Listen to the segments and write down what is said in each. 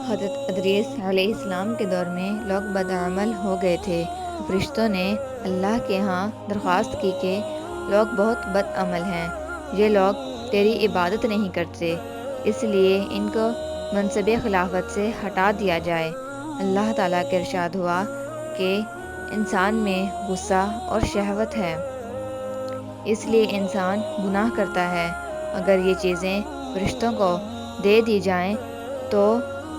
حضرت ادریس علیہ السلام کے دور میں لوگ بدعمل ہو گئے تھے۔ فرشتوں نے اللہ کے ہاں درخواست کی کہ لوگ بہت بد عمل ہیں، یہ لوگ تیری عبادت نہیں کرتے، اس لیے ان کو منصب خلافت سے ہٹا دیا جائے۔ اللہ تعالیٰ کا ارشاد ہوا کہ انسان میں غصہ اور شہوت ہے، اس لیے انسان گناہ کرتا ہے۔ اگر یہ چیزیں فرشتوں کو دے دی جائیں تو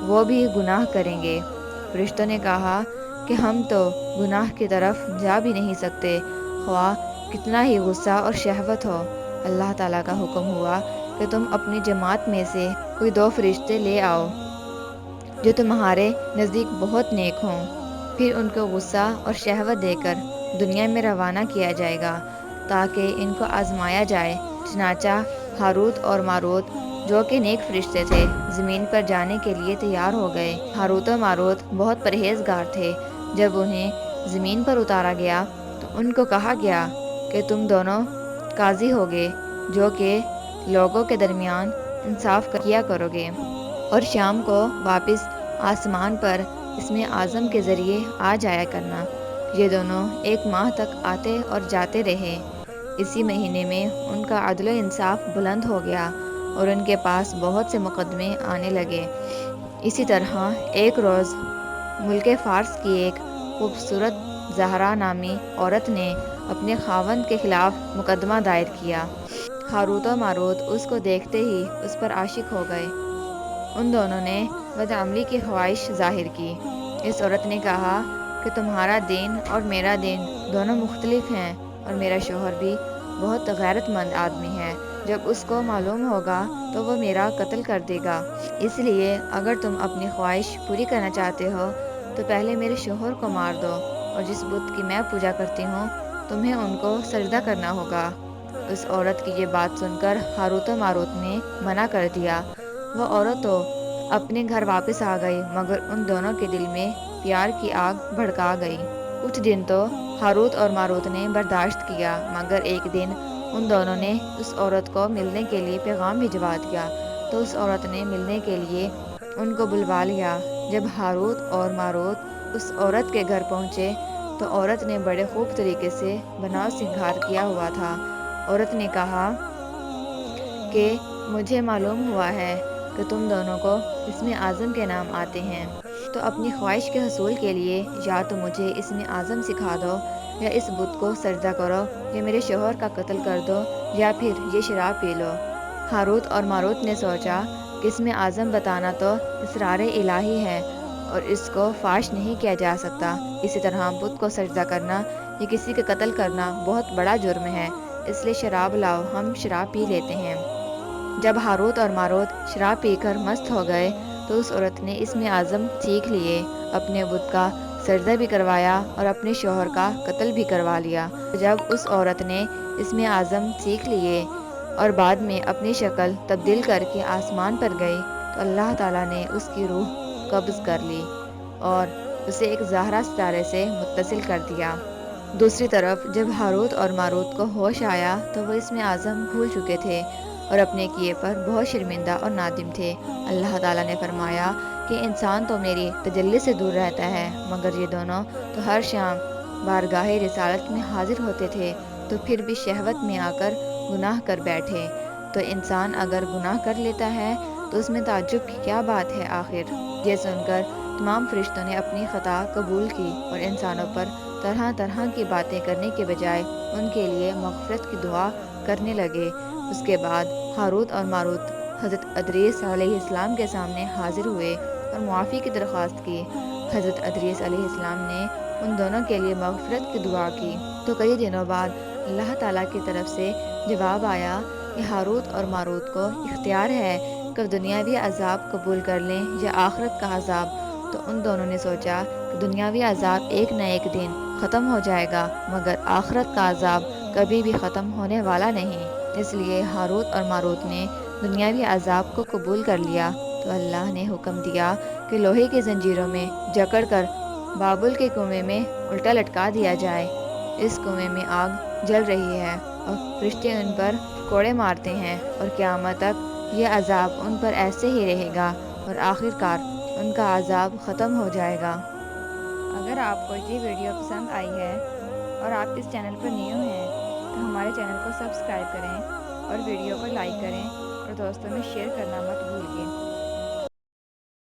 وہ بھی گناہ کریں گے۔ فرشتوں نے کہا کہ ہم تو گناہ کی طرف جا بھی نہیں سکتے، خواہ کتنا ہی غصہ اور شہوت ہو۔ اللہ تعالیٰ کا حکم ہوا کہ تم اپنی جماعت میں سے کوئی 2 فرشتے لے آؤ جو تمہارے نزدیک بہت نیک ہوں، پھر ان کو غصہ اور شہوت دے کر دنیا میں روانہ کیا جائے گا تاکہ ان کو آزمایا جائے۔ چنانچہ ہاروت اور ماروت جو کہ نیک فرشتے تھے، زمین پر جانے کے لیے تیار ہو گئے۔ ہاروت و ماروت بہت پرہیزگار تھے۔ جب انہیں زمین پر اتارا گیا تو ان کو کہا گیا کہ تم دونوں قاضی ہوگے جو کہ لوگوں کے درمیان انصاف کیا کرو گے، اور شام کو واپس آسمان پر اسم اعظم کے ذریعے آ جایا کرنا۔ یہ دونوں 1 ماہ تک آتے اور جاتے رہے۔ اسی مہینے میں ان کا عدل و انصاف بلند ہو گیا اور ان کے پاس بہت سے مقدمے آنے لگے۔ اسی طرح ایک روز ملک فارس کی ایک خوبصورت زہرا نامی عورت نے اپنے خاوند کے خلاف مقدمہ دائر کیا۔ ہاروت و ماروت اس کو دیکھتے ہی اس پر عاشق ہو گئے۔ ان دونوں نے بدعملی کی خواہش ظاہر کی۔ اس عورت نے کہا کہ تمہارا دین اور میرا دین دونوں مختلف ہیں، اور میرا شوہر بھی بہت غیرت مند آدمی ہے، جب اس کو معلوم ہوگا تو وہ میرا قتل کر دے گا۔ اس لیے اگر تم اپنی خواہش پوری کرنا چاہتے ہو تو پہلے میرے شوہر کو مار دو، اور جس بت کی میں پوجا کرتی ہوں تمہیں ان کو سجدہ کرنا ہوگا۔ اس عورت کی یہ بات سن کر ہاروت و ماروت نے منع کر دیا۔ وہ عورت تو اپنے گھر واپس آ گئی، مگر ان دونوں کے دل میں پیار کی آگ بھڑکا گئی۔ کچھ دن تو ہاروت اور ماروت نے برداشت کیا، مگر ایک دن ان دونوں نے اس عورت کو ملنے کے لیے پیغام بھجوا دیا، تو اس عورت نے ملنے کے لیے ان کو بلوا لیا۔ جب ہاروت اور ماروت اس عورت کے گھر پہنچے تو عورت نے بڑے خوب طریقے سے بناؤ سنگھار کیا ہوا تھا۔ عورت نے کہا کہ مجھے معلوم ہوا ہے کہ تم دونوں کو اسم اعظم کے نام آتے ہیں، تو اپنی خواہش کے حصول کے لیے یا تو مجھے اسم اعظم سکھا دو، یا اس بت کو سجدہ کرو، یا میرے شوہر کا قتل کر دو، یا پھر یہ شراب پی لو۔ ہاروت اور ماروت نے سوچا کہ اسم اعظم بتانا تو اسرار الہی ہے اور اس کو فاش نہیں کیا جا سکتا، اسی طرح بت کو سجدہ کرنا یا کسی کا قتل کرنا بہت بڑا جرم ہے، اس لیے شراب لاؤ، ہم شراب پی لیتے ہیں۔ جب ہاروت اور ماروت شراب پی کر مست ہو گئے تو اس عورت نے اسم اعظم سیکھ لیے، اپنے بت کا سجدہ بھی کروایا اور اپنے شوہر کا قتل بھی کروا لیا۔ جب اس عورت نے اسم اعظم سیکھ لیے اور بعد میں اپنی شکل تبدیل کر کے آسمان پر گئی تو اللہ تعالیٰ نے اس کی روح قبض کر لی اور اسے ایک زہرا ستارے سے متصل کر دیا۔ دوسری طرف جب ہاروت اور ماروت کو ہوش آیا تو وہ اسم اعظم بھول چکے تھے اور اپنے کیے پر بہت شرمندہ اور نادم تھے۔ اللہ تعالیٰ نے فرمایا کہ انسان تو میری تجلی سے دور رہتا ہے، مگر یہ دونوں تو ہر شام بارگاہ رسالت میں حاضر ہوتے تھے، تو پھر بھی شہوت میں آ کر گناہ کر بیٹھے۔ تو انسان اگر گناہ کر لیتا ہے تو اس میں تعجب کی کیا بات ہے آخر؟ یہ سن کر تمام فرشتوں نے اپنی خطا قبول کی اور انسانوں پر طرح طرح کی باتیں کرنے کے بجائے ان کے لیے مغفرت کی دعا کرنے لگے۔ اس کے بعد ہاروت اور ماروت حضرت ادریس علیہ السلام کے سامنے حاضر ہوئے اور معافی کی درخواست کی۔ حضرت ادریس علیہ السلام نے ان دونوں کے لیے مغفرت کی دعا کی تو کئی دنوں بعد اللہ تعالیٰ کی طرف سے جواب آیا کہ ہاروت اور ماروت کو اختیار ہے کہ دنیاوی عذاب قبول کر لیں یا آخرت کا عذاب۔ تو ان دونوں نے سوچا کہ دنیاوی عذاب ایک نہ ایک دن ختم ہو جائے گا، مگر آخرت کا عذاب کبھی بھی ختم ہونے والا نہیں، اس لیے ہاروت اور ماروت نے دنیاوی عذاب کو قبول کر لیا۔ تو اللہ نے حکم دیا کہ لوہے کی زنجیروں میں جکڑ کر بابل کے کنویں میں الٹا لٹکا دیا جائے۔ اس کنویں میں آگ جل رہی ہے اور فرشتے ان پر کوڑے مارتے ہیں، اور قیامت تک یہ عذاب ان پر ایسے ہی رہے گا، اور آخر کار ان کا عذاب ختم ہو جائے گا۔ اگر آپ کو یہ ویڈیو پسند آئی ہے اور آپ اس چینل پر نیو ہیں تو ہمارے چینل کو سبسکرائب کریں اور ویڈیو کو لائک کریں اور دوستوں میں شیئر کرنا مت بھولیے۔